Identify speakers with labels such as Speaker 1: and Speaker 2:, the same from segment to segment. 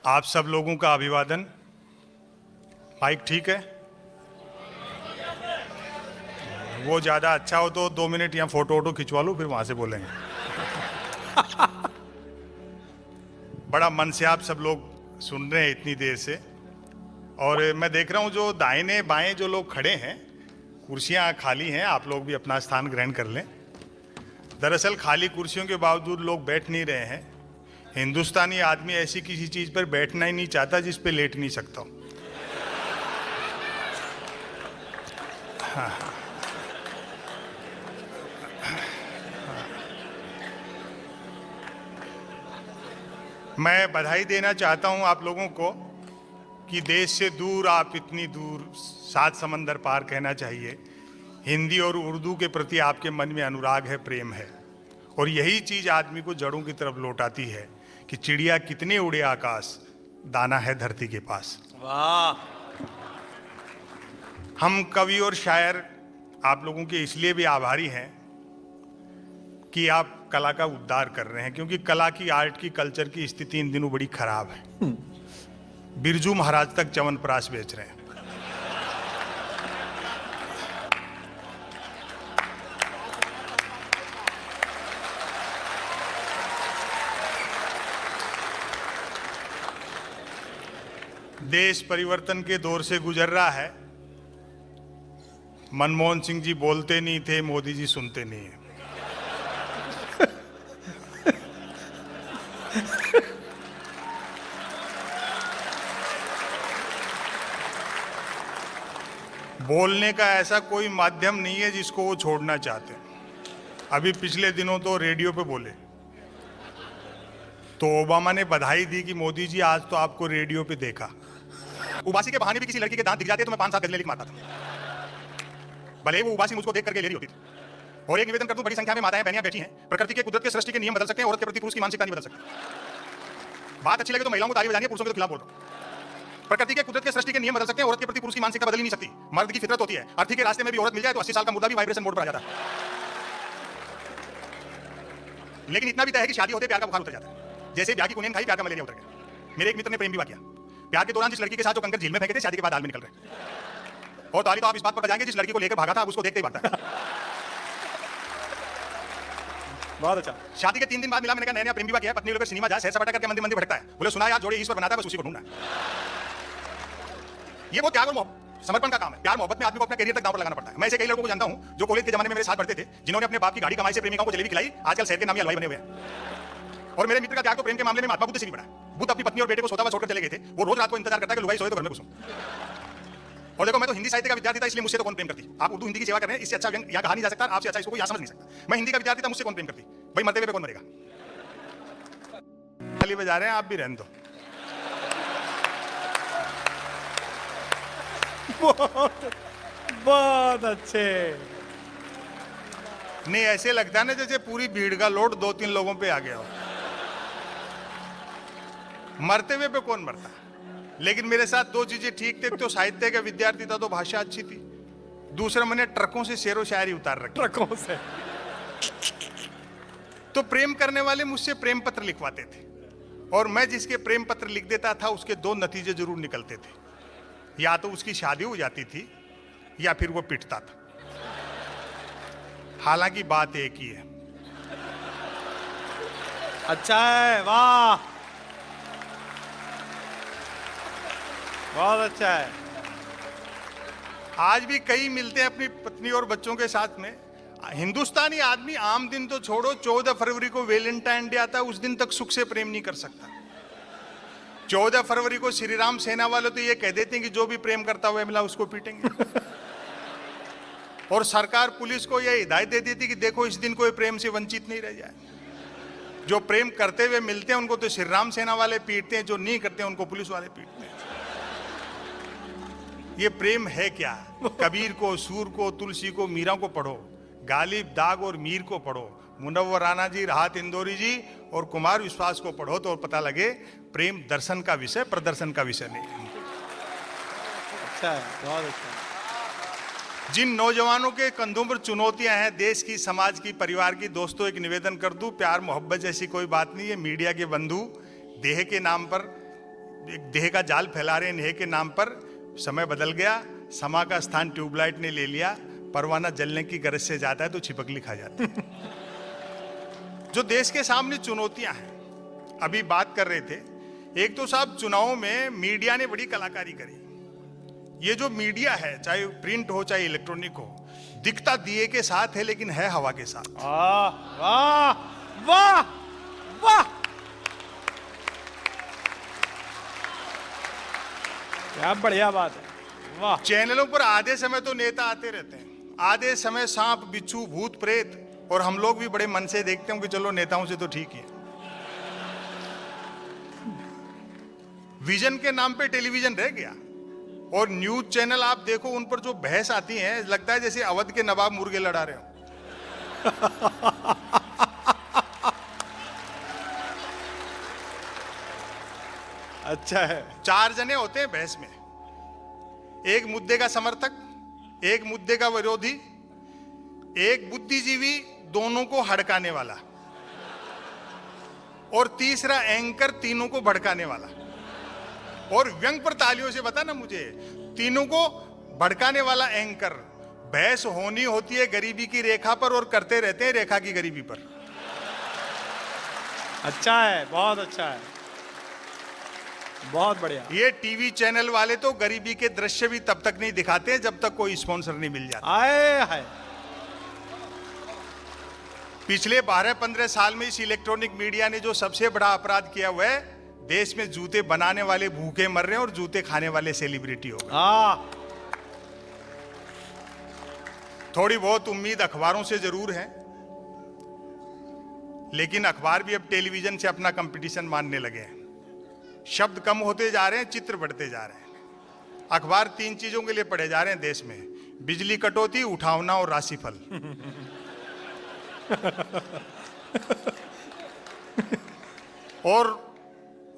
Speaker 1: आप सब लोगों का अभिवादन। माइक ठीक है? वो ज़्यादा अच्छा हो तो 2 मिनट यहाँ फोटो वोटो खिंचवा लो, फिर वहाँ से बोलेंगे। बड़ा मन से आप सब लोग सुन रहे हैं इतनी देर से। और मैं देख रहा हूँ जो दाहिने बाएं जो लोग खड़े हैं, कुर्सियाँ खाली हैं, आप लोग भी अपना स्थान ग्रहण कर लें। दरअसल खाली कुर्सियों के बावजूद लोग बैठ नहीं रहे हैं। हिंदुस्तानी आदमी ऐसी किसी चीज़ पर बैठना ही नहीं चाहता जिस पे लेट नहीं सकता हो। हाँ। मैं बधाई देना चाहता हूं आप लोगों को कि देश से दूर, आप इतनी दूर, 7 समंदर पार कहना चाहिए, हिंदी और उर्दू के प्रति आपके मन में अनुराग है, प्रेम है। और यही चीज़ आदमी को जड़ों की तरफ लौटाती है कि चिड़िया कितने उड़े आकाश, दाना है धरती के पास।
Speaker 2: वाह!
Speaker 1: हम कवि और शायर आप लोगों के इसलिए भी आभारी हैं कि आप कला का उद्धार कर रहे हैं, क्योंकि कला की, आर्ट की, कल्चर की स्थिति इन दिनों बड़ी खराब है। बिरजू महाराज तक च्यवनप्राश बेच रहे हैं। देश परिवर्तन के दौर से गुजर रहा है। मनमोहन सिंह जी बोलते नहीं थे, मोदी जी सुनते नहीं है। बोलने का ऐसा कोई माध्यम नहीं है जिसको वो छोड़ना चाहते हैं। अभी पिछले दिनों तो रेडियो पे बोले तो ओबामा ने बधाई दी कि मोदी जी आज तो आपको रेडियो पे देखा। उबासी के बहाने भी किसी लड़की के दांत दिख जाते तो मैं 5-7 गजलें लिख मारता था, भले वो उबासी मुझको देख करके ले रही होती थी। और एक निवेदन कर दूं, बड़ी संख्या में माताएं बहनियां बैठी हैं। प्रकृति के, कुदरत के, सृष्टि के नियम बदल सकते हैं, औरत के प्रति पुरुष की मानसिकता नहीं बदल सकती। बात अच्छी लगे तो महिलाओं को ताली बजानी है, पुरुषों के खिलाफ बोल रहा हूं। प्रकृति के, कुदरत के, सृष्टि के नियम बदल सकते हैं, औरत के प्रति पुरुष की मानसिकता बदल ही नहीं सकती। मर्द की फितरत होती है, अर्थी के रास्ते में भी औरत मिल जाए तो 80 साल का मुर्दा भी वाइब्रेशन मोड पर आ जाता है। लेकिन इतना भी तय है कि शादी होते प्यार का बुखार उतर जाता है। जैसे ब्याह की कुनेन खाई, प्यार का मलेरिया उतर गया। मेरे एक मित्र ने प्रेम विवाह किया। प्यार के दौरान जिस लड़की के साथ जो कंकर झील में फेंके थे, शादी के बाद दाल में निकल रहे। और ताली तो आप इस बात पर बजाएंगे, जिस लड़की को लेकर भागा था अब उसको देखते ही भागता है।
Speaker 2: बहुत अच्छा।
Speaker 1: शादी के 3 दिन बाद मिला, मैंने कहा नया नया प्रेम विवाह किया, पत्नी लेकर सिनेमा जाए, सैर सपाटा करके मंदिर मंदिर भटकता है। बोले सुना यार, जोड़े ईश्वर बनाता है, बस उसी को ढूंढना है। ये वो त्याग और समर्पण का काम है। प्यार मोहब्बत में आदमी को अपना करियर तक दांव पर लगाना पड़ता है। मैं ऐसे कई लड़कों को जानता हूं जो कॉलेज के जमाने में मेरे साथ पढ़ते थे, जिन्होंने अपने बाप की गाड़ी कमाई से प्रेमिकाओं को जलेबी खिलाई, आजकल शहर के नामी हलवाई बने हुए हैं। और मेरे मित्र का त्याग तो प्रेम के मामले में महात्मा बुद्ध से भी बड़ा है। बुद्ध अपनी पत्नी और बेटे को सोता हुआ छोड़कर चले गए थे। वो रोज रात को इंतजार करता है कि लुगाई सोए तो घर में घुसूं। और देखो, मैं तो हिंदी साहित्य का विद्यार्थी था, इसलिए मुझसे तो कौन प्रेम करती। आप उर्दू हिंदी की सेवा कर रहे हैं, इससे अच्छा व्यंग यहाँ कहा नहीं जा सकता, आपसे अच्छा इसको कोई यहाँ समझ नहीं सकता। मैं हिंदी का विद्यार्थी था, मुझसे कौन प्रेम करती भाई? मरते हुए पे कौन मरेगा? ताली बजा रहे हैं, आप भी रहने दो।
Speaker 2: बहुत अच्छे।
Speaker 1: नहीं, ऐसे लगता है ना जैसे पूरी भीड़ का लोड 2-3 लोगों पे आ गया हो। मरते हुए पे कौन मरता? लेकिन मेरे साथ 2 चीजें ठीक थे। तो साहित्य का विद्यार्थी था तो भाषा अच्छी थी, दूसरा मैंने ट्रकों से शेरो शायरी उतार रखी।
Speaker 2: ट्रकों से
Speaker 1: तो प्रेम करने वाले मुझसे प्रेम पत्र लिखवाते थे, और मैं जिसके प्रेम पत्र लिख देता था उसके 2 नतीजे जरूर निकलते थे। या तो उसकी शादी हो जाती थी या फिर वो पिटता था। हालांकि बात एक ही है।
Speaker 2: अच्छा है, वाह, बहुत अच्छा है।
Speaker 1: आज भी कई मिलते हैं अपनी पत्नी और बच्चों के साथ में। हिंदुस्तानी आदमी आम दिन तो छोड़ो, 14 फरवरी को वैलेंटाइन डे आता है, उस दिन तक सुख से प्रेम नहीं कर सकता। 14 फरवरी को श्री राम सेना वाले तो ये कह देते हैं कि जो भी प्रेम करता हुआ मिला उसको पीटेंगे। और सरकार पुलिस को यह हिदायत दे देती कि देखो इस दिन कोई प्रेम से वंचित नहीं रह जाए। जो प्रेम करते हुए मिलते हैं उनको तो श्री राम सेना वाले पीटते हैं, जो नहीं करते हैं उनको पुलिस वाले पीटते हैं। ये प्रेम है क्या? कबीर को, सूर को, तुलसी को, मीरा को पढ़ो, गालिब, दाग और मीर को पढ़ो, मुनव्वर राणा जी, राहत इंदौरी जी और कुमार विश्वास को पढ़ो तो पता लगे प्रेम दर्शन का विषय, प्रदर्शन का विषय नहीं है।
Speaker 2: अच्छा है, बहुत अच्छा है।
Speaker 1: जिन नौजवानों के कंधों पर चुनौतियां हैं, देश की, समाज की, परिवार की, दोस्तों एक निवेदन कर दूं, प्यार मोहब्बत जैसी कोई बात नहीं है। मीडिया के बंधु देह के नाम पर एक देह का जाल फैला रहे हैं नेह के नाम पर। समय बदल गया, समा का स्थान ट्यूबलाइट ने ले लिया। परवाना जलने की गरज से जाता है तो छिपकली खा जाती है। जो देश के सामने चुनौतियां हैं, अभी बात कर रहे थे, एक तो साहब चुनाव में मीडिया ने बड़ी कलाकारी करी। ये जो मीडिया है, चाहे प्रिंट हो चाहे इलेक्ट्रॉनिक हो, दिखता दिए के साथ है लेकिन है हवा के साथ।
Speaker 2: वाह वाह वाह वाह, क्या बढ़िया बात है, वाह।
Speaker 1: चैनलों पर आधे समय तो नेता आते रहते हैं, आधे समय सांप बिच्छू भूत प्रेत, और हम लोग भी बड़े मन से देखते हैं कि चलो नेताओं से तो ठीक है। विजन के नाम पे टेलीविजन रह गया, और न्यूज चैनल आप देखो, उन पर जो बहस आती है, लगता है जैसे अवध के नवाब मुर्गे लड़ा रहे हो।
Speaker 2: अच्छा है।
Speaker 1: 4 जने होते हैं बहस में, एक मुद्दे का समर्थक, एक मुद्दे का विरोधी, एक बुद्धिजीवी, दोनों को हड़काने वाला, और तीसरा एंकर, तीनों को भड़काने वाला। और व्यंग पर तालियों से बता ना मुझे, तीनों को भड़काने वाला एंकर। बहस होनी होती है गरीबी की रेखा पर, और करते रहते हैं रेखा की गरीबी पर।
Speaker 2: अच्छा है, बहुत अच्छा है, बहुत बढ़िया।
Speaker 1: ये टीवी चैनल वाले तो गरीबी के दृश्य भी तब तक नहीं दिखाते जब तक कोई स्पॉन्सर नहीं मिल जाता।
Speaker 2: आए है।
Speaker 1: पिछले 12-15 साल में इस इलेक्ट्रॉनिक मीडिया ने जो सबसे बड़ा अपराध किया हुआ है, देश में जूते बनाने वाले भूखे मर रहे हैं और जूते खाने वाले सेलिब्रिटी हो गए। थोड़ी बहुत उम्मीद अखबारों से जरूर है, लेकिन अखबार भी अब टेलीविजन से अपना कंपटीशन मानने लगे हैं। शब्द कम होते जा रहे हैं, चित्र बढ़ते जा रहे हैं। अखबार 3 चीजों के लिए पढ़े जा रहे हैं देश में: बिजली कटौती, उठावना और राशिफल। और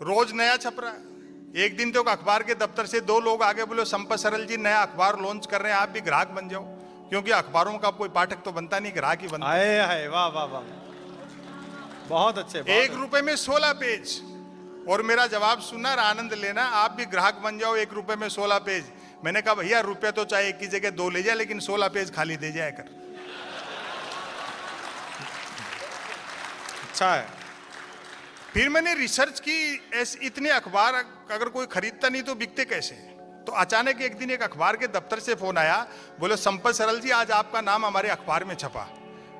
Speaker 1: रोज नया छप रहा है। एक दिन तो अखबार के दफ्तर से 2 लोग आगे बोले, संपत सरल जी नया अखबार लॉन्च कर रहे हैं, आप भी ग्राहक बन जाओ, क्योंकि अखबारों का कोई पाठक तो बनता नहीं, ग्राहक ही बनता
Speaker 2: है। वाह वाह वाह, बहुत अच्छे।
Speaker 1: 1 रुपए में 16 पेज। और मेरा जवाब सुनना और आनंद लेना, आप भी ग्राहक बन जाओ, 1 रुपए में 16 पेज। मैंने कहा भैया रुपये तो चाहे एक की जगह 2 ले जाए, लेकिन 16 पेज खाली दे जाए कर।
Speaker 2: अच्छा है।
Speaker 1: फिर मैंने रिसर्च की, इतने अखबार अगर कोई खरीदता नहीं तो बिकते कैसे? तो अचानक एक दिन एक अखबार के दफ्तर से फोन आया, बोले संपत सरल जी आज आपका नाम हमारे अखबार में छपा।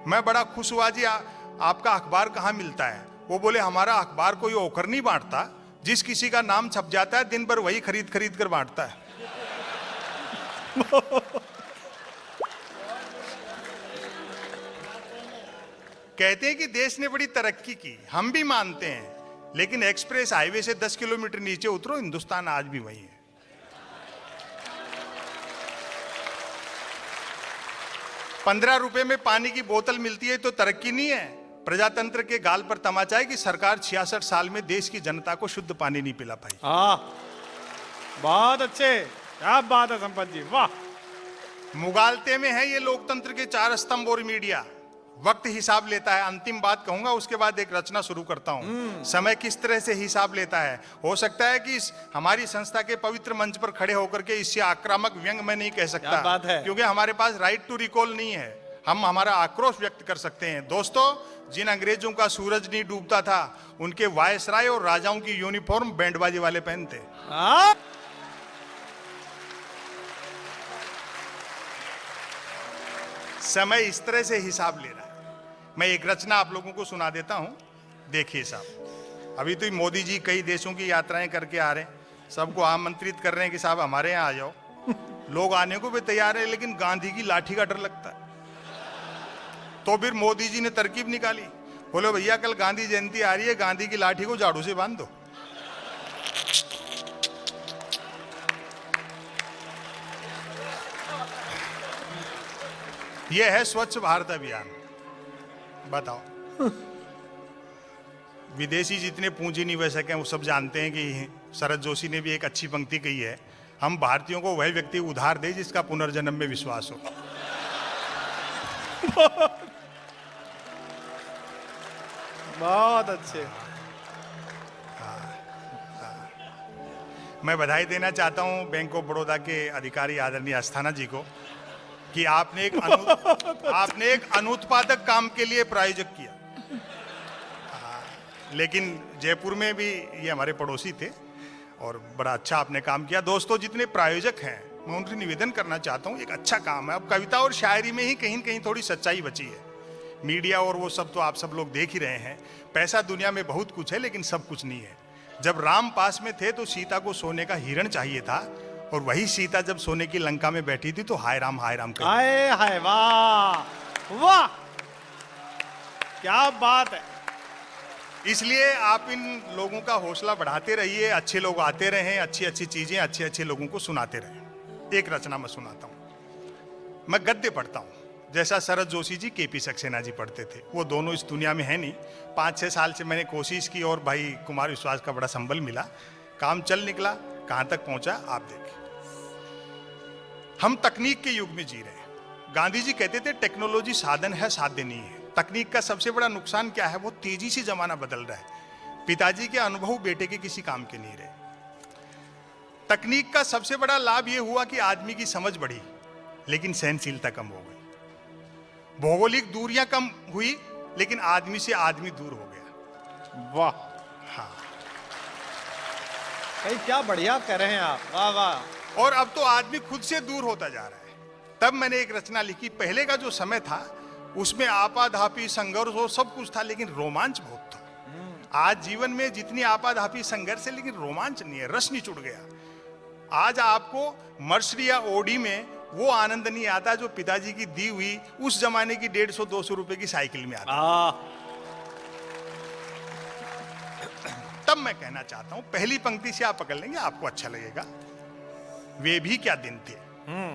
Speaker 1: मैं बड़ा खुश हुआ जी, आपका अखबार कहाँ मिलता है? वो बोले हमारा अखबार कोई ओकर नहीं बांटता, जिस किसी का नाम छप जाता है दिन भर वही खरीद खरीद कर बांटता है। कहते हैं कि देश ने बड़ी तरक्की की, हम भी मानते हैं, लेकिन एक्सप्रेस हाईवे से 10 किलोमीटर नीचे उतरो, हिंदुस्तान आज भी वही है। 15 रुपए में पानी की बोतल मिलती है तो तरक्की नहीं है। प्रजातंत्र के गाल पर तमाचा है कि सरकार 66 साल में देश की जनता को शुद्ध पानी नहीं पिला पाई।
Speaker 2: बहुत अच्छे, क्या बात है संपत जी, वाह।
Speaker 1: मुगालते में है ये लोकतंत्र के 4 स्तंभ और मीडिया। वक्त हिसाब लेता है, अंतिम बात कहूंगा, उसके बाद एक रचना शुरू करता हूं। समय किस तरह से हिसाब लेता है? हो सकता है कि हमारी संस्था के पवित्र मंच पर खड़े होकर के इससे आक्रामक व्यंग मैं नहीं कह सकता,
Speaker 2: क्या बात है?
Speaker 1: क्योंकि हमारे पास राइट टू रिकॉल नहीं है। हम हमारा आक्रोश व्यक्त कर सकते हैं। दोस्तों, जिन अंग्रेजों का सूरज नहीं डूबता था, उनके वायसराय और राजाओं की यूनिफॉर्म बैंडबाजी वाले पहनते। समय इस तरह से हिसाब ले रहा है। मैं एक रचना आप लोगों को सुना देता हूं, देखिए साहब। अभी तो मोदी जी कई देशों की यात्राएं करके आ रहे हैं, सबको आमंत्रित कर रहे हैं कि साहब हमारे यहाँ आ जाओ। लोग आने को भी तैयार है, लेकिन गांधी की लाठी का डर लगता है। तो फिर मोदी जी ने तरकीब निकाली, बोले भैया कल गांधी जयंती आ रही है, गांधी की लाठी को झाड़ू से बांध दो। यह है स्वच्छ भारत अभियान। बताओ, विदेशी जितने पूंजी निवेशक हैं वो सब जानते हैं कि शरद जोशी ने भी एक अच्छी पंक्ति कही है, हम भारतीयों को वह व्यक्ति उधार दे जिसका पुनर्जन्म में विश्वास हो।
Speaker 2: बहुत अच्छे।
Speaker 1: मैं बधाई देना चाहता हूं बैंक ऑफ बड़ौदा के अधिकारी आदरणीय अस्थाना जी को कि आपने एक अनुत्पादक काम के लिए प्रायोजक किया। लेकिन जयपुर में भी ये हमारे पड़ोसी थे और बड़ा अच्छा आपने काम किया। दोस्तों, जितने प्रायोजक हैं मैं उनसे निवेदन करना चाहता हूँ, एक अच्छा काम है। अब कविता और शायरी में ही कहीं न कहीं थोड़ी सच्चाई बची है। मीडिया और वो सब तो आप सब लोग देख ही रहे हैं। पैसा दुनिया में बहुत कुछ है, लेकिन सब कुछ नहीं है। जब राम पास में थे तो सीता को सोने का हिरण चाहिए था, और वही सीता जब सोने की लंका में बैठी थी तो हाय राम कर।
Speaker 2: हाय हाय, वाह वाह, क्या बात है।
Speaker 1: इसलिए आप इन लोगों का हौसला बढ़ाते रहिए, अच्छे लोग आते रहें, अच्छी अच्छी चीजें अच्छे अच्छे लोगों को सुनाते रहें। एक रचना मैं सुनाता हूं। मैं गद्य पढ़ता हूं जैसा शरद जोशी जी, केपी सक्सेना जी पढ़ते थे। वो दोनों इस दुनिया में है नहीं। 5-6 साल से मैंने कोशिश की और भाई कुमार विश्वास का बड़ा संबल मिला, काम चल निकला। कहां तक पहुंचा आप देखिए। हम तकनीक के युग में जी रहे हैं। गांधी जी कहते थे टेक्नोलॉजी साधन है, साध्य नहीं है। तकनीक का सबसे बड़ा नुकसान क्या है? वो तेजी से जमाना बदल रहा है। पिताजी के अनुभव बेटे के किसी काम के नहीं रहे। तकनीक का सबसे बड़ा लाभ यह हुआ कि आदमी की समझ बढ़ी, लेकिन सहनशीलता कम हो गई। भौगोलिक दूरियां कम हुई, लेकिन आदमी से आदमी दूर हो गया।
Speaker 2: वाह,
Speaker 1: हाँ,
Speaker 2: भाई क्या बढ़िया कह रहे हैं आप, वाह वाह।
Speaker 1: और अब तो आदमी खुद से दूर होता जा रहा है। तब मैंने एक रचना लिखी। पहले का जो समय था उसमें आपाधापी, संघर्ष और सब कुछ था, लेकिन रोमांच बहुत था। आज जीवन में जितनी आपाधापी, संघर्ष है, लेकिन रोमांच नहीं है, रस नहीं चुड़ गया। आज आपको मर्सिडी या ओडी में वो आनंद नहीं आता जो पिताजी की दी हुई उस जमाने की 150-200 रुपए की साइकिल में आता। तब मैं कहना चाहता हूं, पहली पंक्ति से आप पकड़ लेंगे, आपको अच्छा लगेगा। वे भी क्या दिन थे।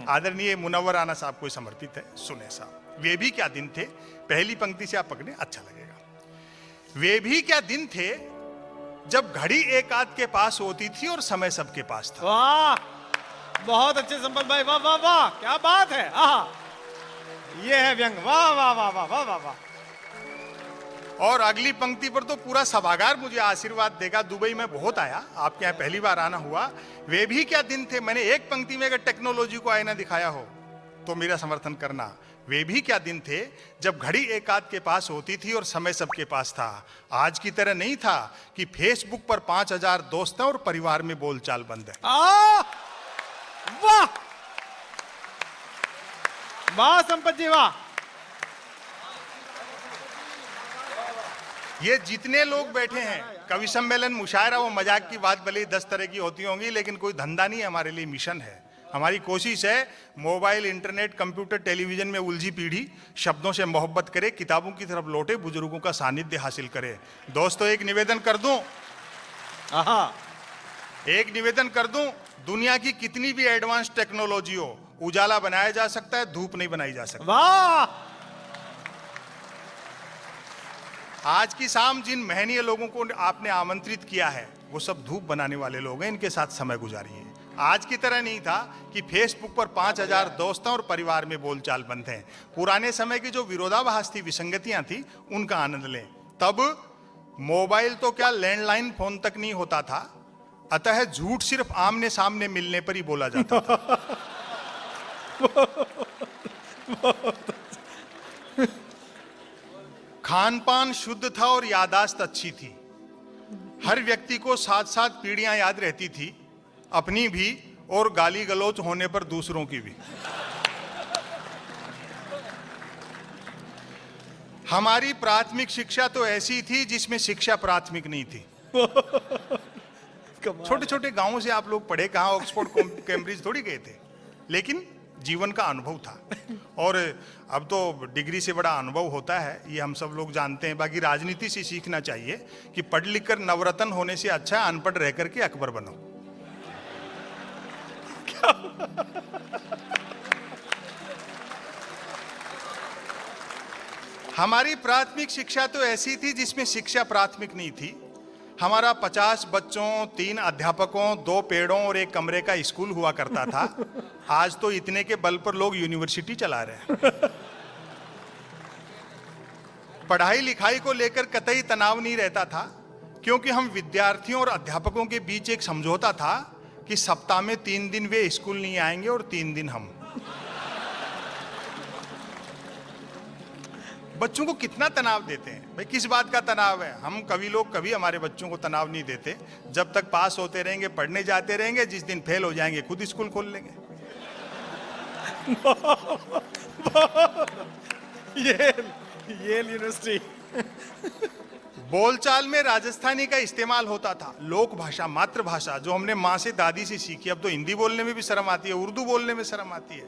Speaker 1: आदरणीय मुनव्वर राना साहब को समर्पित है। सुने साहब, वे भी क्या दिन थे। पहली पंक्ति से आप पकड़े, अच्छा लगेगा। वे भी क्या दिन थे जब घड़ी एक आध के पास होती थी और समय सबके पास था।
Speaker 2: वाह, बहुत अच्छे संपत भाई, वाह वाह वाह, क्या बात है। ये है व्यंग, वाह वाह वाह वाह वाह वाह वाह।
Speaker 1: और अगली पंक्ति पर तो पूरा सभागार मुझे आशीर्वाद देगा। दुबई में बहुत आया, आपके यहाँ पहली बार आना हुआ। वे भी क्या दिन थे। मैंने एक पंक्ति में अगर टेक्नोलॉजी को आईना दिखाया हो तो मेरा समर्थन करना। वे भी क्या दिन थे जब घड़ी एक आध के पास होती थी और समय सबके पास था। आज की तरह नहीं था कि फेसबुक पर 5000 दोस्त हैं और परिवार में बोलचाल बंद है।
Speaker 2: वाह वाह संपत जी, वाह।
Speaker 1: ये जितने लोग बैठे हैं, कवि सम्मेलन, मुशायरा, वो मजाक की बात भले ही 10 तरह की होती होंगी, लेकिन कोई धंधा नहीं है, हमारे लिए मिशन है। हमारी कोशिश है मोबाइल, इंटरनेट, कंप्यूटर, टेलीविजन में उलझी पीढ़ी शब्दों से मोहब्बत करे, किताबों की तरफ लौटे, बुजुर्गों का सानिध्य हासिल करे। दोस्तों, एक निवेदन कर दूं, दुनिया की कितनी भी एडवांस टेक्नोलॉजी हो, उजाला बनाया जा सकता है, धूप नहीं बनाई जा सकती।
Speaker 2: वाह।
Speaker 1: आज की शाम जिन महनीय लोगों को आपने आमंत्रित किया है, वो सब धूप बनाने वाले लोग हैं। इनके साथ समय गुजारिए। आज की तरह नहीं था कि फेसबुक पर 5000 दोस्त हैं और परिवार में बोलचाल बंद हैं। पुराने समय की जो विरोधाभास थी, विसंगतियां थी, उनका आनंद लें। तब मोबाइल तो क्या, लैंडलाइन फोन तक नहीं होता था। अतः झूठ सिर्फ आमने सामने मिलने पर ही बोला जाता था। खान पान शुद्ध था और यादाश्त अच्छी थी। हर व्यक्ति को 7-7 पीढ़ियां याद रहती थी, अपनी भी और गाली गलौच होने पर दूसरों की भी। हमारी प्राथमिक शिक्षा तो ऐसी थी जिसमें शिक्षा प्राथमिक नहीं थी। छोटे छोटे गांवों से आप लोग पढ़े कहां, ऑक्सफोर्ड कैम्ब्रिज थोड़ी गए थे, लेकिन जीवन का अनुभव था। और अब तो डिग्री से बड़ा अनुभव होता है, ये हम सब लोग जानते हैं। बाकी राजनीति से सीखना चाहिए कि पढ़ लिख कर नवरत्न होने से अच्छा है अनपढ़ रह करके अकबर बनो। हमारी प्राथमिक शिक्षा तो ऐसी थी जिसमें शिक्षा प्राथमिक नहीं थी। हमारा 50 बच्चों, 3 अध्यापकों, 2 पेड़ों और 1 कमरे का स्कूल हुआ करता था। आज तो इतने के बल पर लोग यूनिवर्सिटी चला रहे हैं। पढ़ाई लिखाई को लेकर कतई तनाव नहीं रहता था, क्योंकि हम विद्यार्थियों और अध्यापकों के बीच एक समझौता था कि सप्ताह में 3 दिन वे स्कूल नहीं आएंगे और 3 दिन हम। बच्चों को कितना तनाव देते हैं भाई, किस बात का तनाव है? हम कभी लोग कभी हमारे बच्चों को तनाव नहीं देते। जब तक पास होते रहेंगे, पढ़ने जाते रहेंगे, जिस दिन फेल हो जाएंगे खुद स्कूल खोल लेंगे।
Speaker 2: ये यूनिवर्सिटी।
Speaker 1: बोलचाल में राजस्थानी का इस्तेमाल होता था, लोक भाषा, मातृभाषा, जो हमने माँ से दादी से सीखी। अब तो हिंदी बोलने में भी शर्म आती है, उर्दू बोलने में शर्म आती है।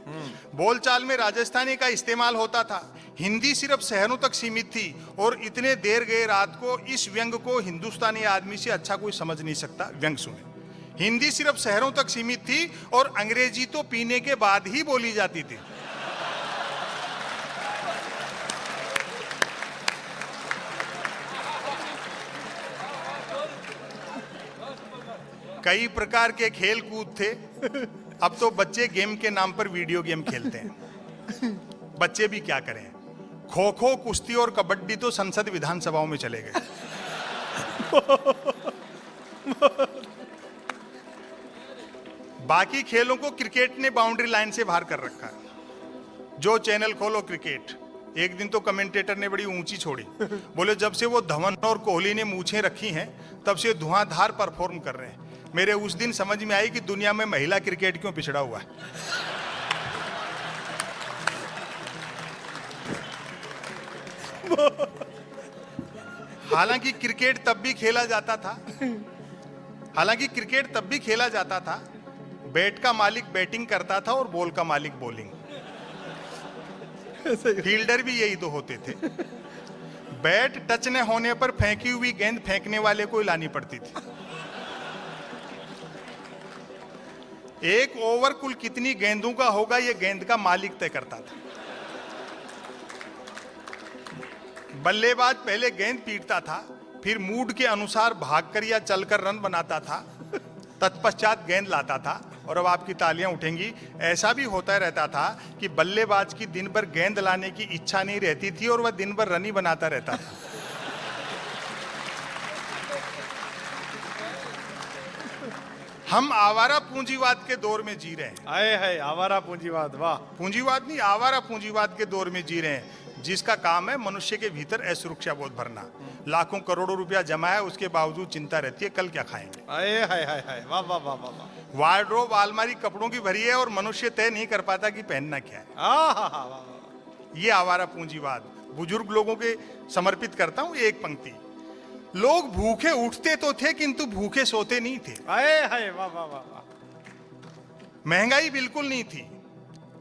Speaker 1: बोलचाल में राजस्थानी का इस्तेमाल होता था। हिंदी सिर्फ शहरों तक सीमित थी और इतने देर गए रात को इस व्यंग को हिंदुस्तानी आदमी से अच्छा कोई समझ नहीं सकता। व्यंग सुने। हिंदी सिर्फ शहरों तक सीमित थी और अंग्रेजी तो पीने के बाद ही बोली जाती थी। कई प्रकार के खेल कूद थे। अब तो बच्चे गेम के नाम पर वीडियो गेम खेलते हैं। बच्चे भी क्या करें, खो खो, कुश्ती और कबड्डी तो संसद विधानसभाओं में चले गए। बाकी खेलों को क्रिकेट ने बाउंड्री लाइन से बाहर कर रखा है। जो चैनल खोलो क्रिकेट। एक दिन तो कमेंटेटर ने बड़ी ऊंची छोड़ी, बोले जब से वो धवन और कोहली ने मूछें रखी हैं तब से धुआंधार परफॉर्म कर रहे हैं। मेरे उस दिन समझ में आई कि दुनिया में महिला क्रिकेट क्यों पिछड़ा हुआ है। हालांकि क्रिकेट तब भी खेला जाता था, बैट का मालिक बैटिंग करता था और बॉल का मालिक बॉलिंग। फील्डर भी यही तो होते थे। बैट टच न होने पर फेंकी हुई गेंद फेंकने वाले को लानी पड़ती थी। एक ओवर कुल कितनी गेंदों का होगा ये गेंद का मालिक तय करता था। बल्लेबाज पहले गेंद पीटता था, फिर मूड के अनुसार भागकर या चलकर रन बनाता था, तत्पश्चात गेंद लाता था। और अब आपकी तालियां उठेंगी, ऐसा भी होता रहता था कि बल्लेबाज की दिन भर गेंद लाने की इच्छा नहीं रहती थी और वह दिन भर रन ही बनाता रहता था। हम आवारा पूंजीवाद के दौर में जी रहे हैं।
Speaker 2: आए है आवारा पूंजीवाद, वाह।
Speaker 1: पूंजीवाद नहीं, आवारा पूंजीवाद के दौर में जी रहे हैं, जिसका काम है मनुष्य के भीतर असुरक्षा बोध भरना। लाखों करोड़ों रुपया जमा है, उसके बावजूद चिंता रहती है कल क्या खाएंगे।
Speaker 2: आए हाय, वाह वाह वाह वाह।
Speaker 1: वार्डरोब अलमारी कपड़ों की भरी है और मनुष्य तय नहीं कर पाता कि पहनना क्या है। ये आवारा पूंजीवाद। बुजुर्ग लोगों के समर्पित करता हूं एक पंक्ति। लोग भूखे उठते तो थे किंतु भूखे सोते नहीं थे।
Speaker 2: आए हाय, वाह वाह वाह।
Speaker 1: महंगाई बिल्कुल नहीं थी,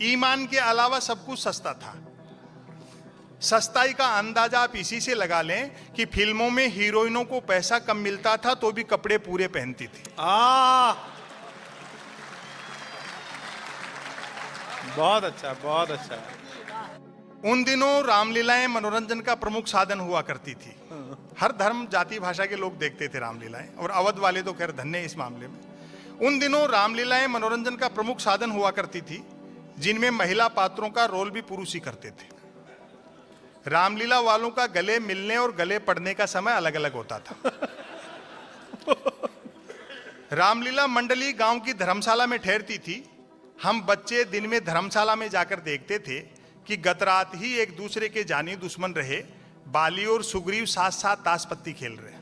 Speaker 1: ईमान के अलावा सब कुछ सस्ता था। सस्ताई का अंदाजा आप इसी से लगा लें कि फिल्मों में हीरोइनों को पैसा कम मिलता था तो भी कपड़े पूरे पहनती थी।
Speaker 2: बहुत अच्छा, बहुत अच्छा।
Speaker 1: उन दिनों रामलीलाएं मनोरंजन का प्रमुख साधन हुआ करती थी। हर धर्म, जाति, भाषा के लोग देखते थे रामलीलाएं, और अवध वाले तो खैर धन्य इस मामले में। उन दिनों रामलीलाएं मनोरंजन का प्रमुख साधन हुआ करती थी, जिनमें महिला पात्रों का रोल भी पुरुष ही करते थे। रामलीला वालों का गले मिलने और गले पड़ने का समय अलग अलग होता था। रामलीला मंडली गांव की धर्मशाला में ठहरती थी। हम बच्चे दिन में धर्मशाला में जाकर देखते थे कि गत रात ही एक दूसरे के जानी दुश्मन रहे बाली और सुग्रीव साथ साथ ताश पत्ती खेल रहे।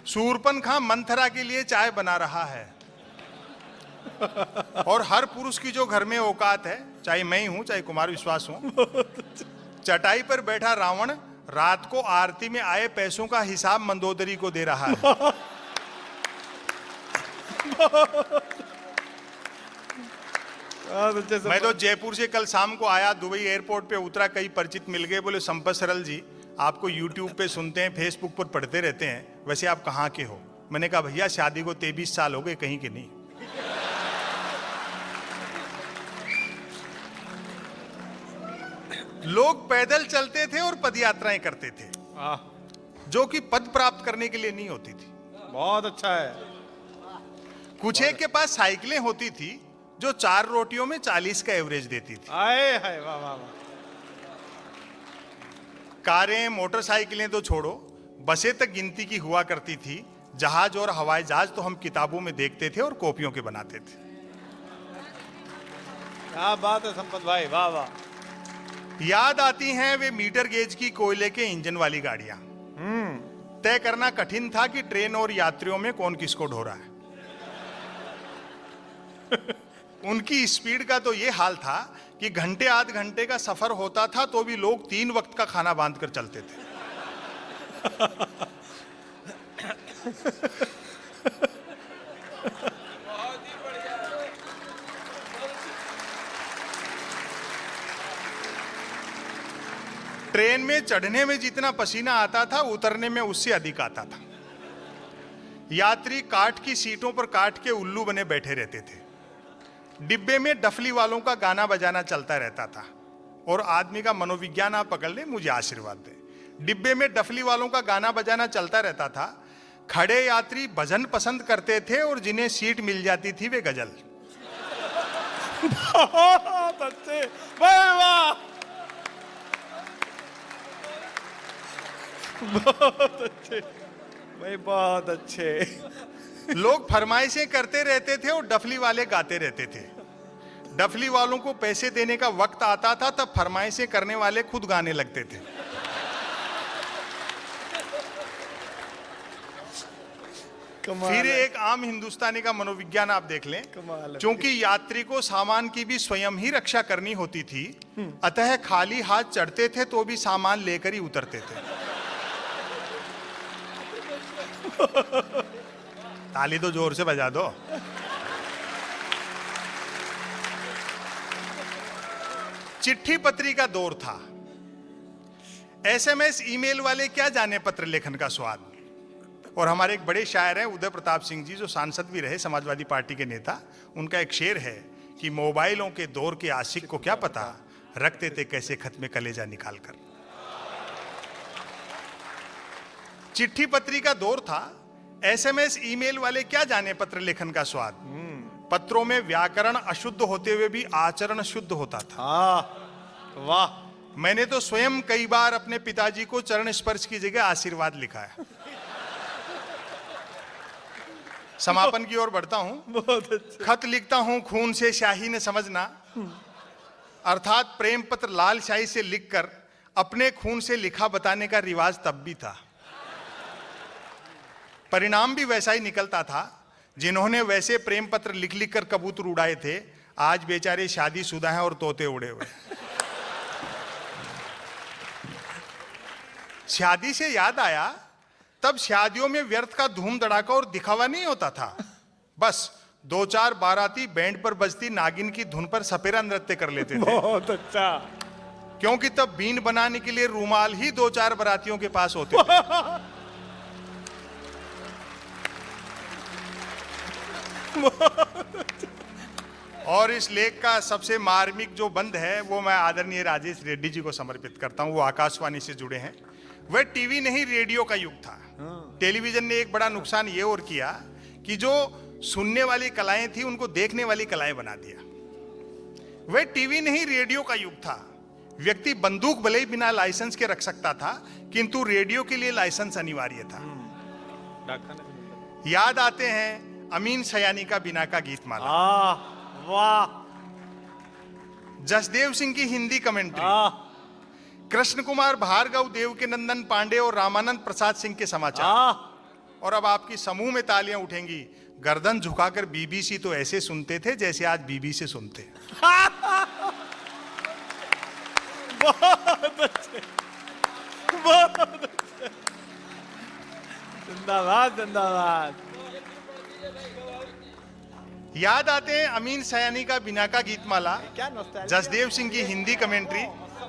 Speaker 1: शूरपनखा मंथरा के लिए चाय बना रहा है, और हर पुरुष की जो घर में औकात है, चाहे मैं ही हूं चाहे कुमार विश्वास हो, चटाई पर बैठा रावण रात को आरती में आए पैसों का हिसाब मंदोदरी को दे रहा है। मैं तो जयपुर से कल शाम को आया, दुबई एयरपोर्ट पे उतरा, कई परिचित मिल गए, बोले संपत सरल जी आपको यूट्यूब पे सुनते हैं, फेसबुक पर पढ़ते रहते हैं, वैसे आप कहाँ के हो? मैंने कहा भैया शादी को 23 साल हो गए, कहीं के नहीं। लोग पैदल चलते थे और पद यात्राएं करते थे, जो कि पद प्राप्त करने के लिए नहीं होती थी।
Speaker 2: बहुत अच्छा है।
Speaker 1: कुछ एक के पास साइकिलें होती थी जो 4 रोटियों में 40 का एवरेज देती थी।
Speaker 2: आए हाय, वाह वाह।
Speaker 1: कारें, मोटरसाइकिलें तो छोड़ो, बसें तक गिनती की हुआ करती थी, जहाज और हवाई जहाज तो हम किताबों में देखते थे और कॉपियों के बनाते थे।
Speaker 2: क्या बात है संपत भाई, वाह वाह।
Speaker 1: याद आती हैं वे मीटर गेज की कोयले के इंजन वाली गाड़ियां। तय करना कठिन था कि ट्रेन और यात्रियों में कौन किसको ढो रहा है। उनकी स्पीड का तो ये हाल था कि घंटे आध घंटे का सफर होता था तो भी लोग 3 वक्त का खाना बांध कर चलते थे। ट्रेन में चढ़ने में जितना पसीना आता था उतरने में उससे अधिक आता था। यात्री काठ की सीटों पर काठ के उल्लू बने बैठे रहते थे। डिब्बे में डफली वालों का गाना बजाना चलता रहता था। और आदमी का मनोविज्ञान आप पकड़ ले, मुझे आशीर्वाद दे। डिब्बे में डफली वालों का गाना बजाना चलता रहता था। खड़े यात्री भजन पसंद करते थे और जिन्हें सीट मिल जाती थी वे गजल।
Speaker 2: बहुत अच्छे भाई, वाह, बहुत अच्छे भाई, बहुत अच्छे।
Speaker 1: लोग फरमाइशें करते रहते थे और डफली वाले गाते रहते थे। डफली वालों को पैसे देने का वक्त आता था तब फरमाइशें करने वाले खुद गाने लगते थे। फिर एक आम हिंदुस्तानी का मनोविज्ञान आप देख लें। क्योंकि यात्री को सामान की भी स्वयं ही रक्षा करनी होती थी, अतः खाली हाथ चढ़ते थे तो भी सामान लेकर ही उतरते थे। ताली तो जोर से बजा दो। चिट्ठी पत्री का दौर था। एसएमएस ईमेल वाले क्या जाने पत्र लेखन का स्वाद। और हमारे एक बड़े शायर हैं उदय प्रताप सिंह जी, जो सांसद भी रहे, समाजवादी पार्टी के नेता। उनका एक शेर है कि मोबाइलों के दौर के आशिक को क्या पता, रखते थे कैसे खत में कलेजा निकाल कर। चिट्ठी पत्री का दौर था। एसएमएस ईमेल वाले क्या जाने पत्र लेखन का स्वाद। पत्रों में व्याकरण अशुद्ध होते हुए भी आचरण शुद्ध होता था।
Speaker 2: वाह।
Speaker 1: मैंने तो स्वयं कई बार अपने पिताजी को चरण स्पर्श की जगह आशीर्वाद लिखा है। समापन की ओर बढ़ता हूं।
Speaker 2: बहुत अच्छा।
Speaker 1: खत लिखता हूं खून से स्याही ने समझना, अर्थात प्रेम पत्र लाल स्याही से लिखकर अपने खून से लिखा बताने का रिवाज तब भी था। परिणाम भी वैसा ही निकलता था। जिन्होंने वैसे प्रेम पत्र लिख लिख कर कबूतर उड़ाए थे, आज बेचारे शादीशुदा हैं और तोते उड़े हुए। शादी से याद आया, तब शादियों में व्यर्थ का धूम धड़ाका और दिखावा नहीं होता था। बस 2-4 बाराती बैंड पर बजती नागिन की धुन पर सपेरा नृत्य कर लेते थे।
Speaker 2: बहुत अच्छा।
Speaker 1: क्योंकि तब बीन बनाने के लिए रूमाल ही 2-4 बारातियों के पास होते थे। और इस लेख का सबसे मार्मिक जो बंद है वो मैं आदरणीय राजेश रेड्डी जी को समर्पित करता हूं। वो आकाशवाणी से जुड़े हैं। वह टीवी नहीं रेडियो का युग था। टेलीविजन ने एक बड़ा नुकसान ये और किया कि जो सुनने वाली कलाएं थी उनको देखने वाली कलाएं बना दिया। वह टीवी नहीं रेडियो का युग था। व्यक्ति बंदूक भले ही बिना लाइसेंस के रख सकता था, किंतु रेडियो के लिए लाइसेंस अनिवार्य था। याद आते हैं अमीन सयानी का बिना का गीत माला।
Speaker 2: वाह।
Speaker 1: जसदेव सिंह की हिंदी कमेंट्री, कृष्ण कुमार भार्गव, देवकीनंदन पांडे और रामानंद प्रसाद सिंह के समाचार। और अब आपकी समूह में तालियां उठेंगी। गर्दन झुकाकर बीबीसी तो ऐसे सुनते थे जैसे आज बीबी से सुनते।
Speaker 2: बहुत अच्छे, बहुत अच्छे। जिंदाबाद, जिंदाबाद।
Speaker 1: याद आते हैं अमीन सयानी का बिना का गीतमाला,
Speaker 2: क्या
Speaker 1: जसदेव सिंह की हिंदी कमेंट्री,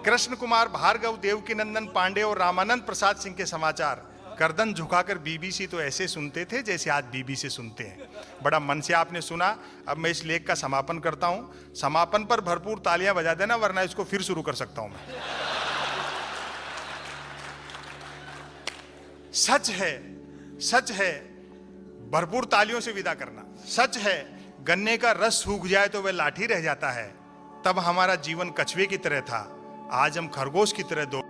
Speaker 1: कृष्ण कुमार भार्गव, देवकीनंदन पांडे और रामानंद प्रसाद सिंह के समाचार। गर्दन झुकाकर बीबीसी तो ऐसे सुनते थे जैसे आज बीबी से सुनते हैं। बड़ा मन से आपने सुना। अब मैं इस लेख का समापन करता हूं। समापन पर भरपूर तालियां बजा देना, वरना इसको फिर शुरू कर सकता हूं मैं। सच है, सच है, भरपूर तालियों से विदा करना। सच है, गन्ने का रस सूख जाए तो वह लाठी रह जाता है। तब हमारा जीवन कछुए की तरह था, आज हम खरगोश की तरह दो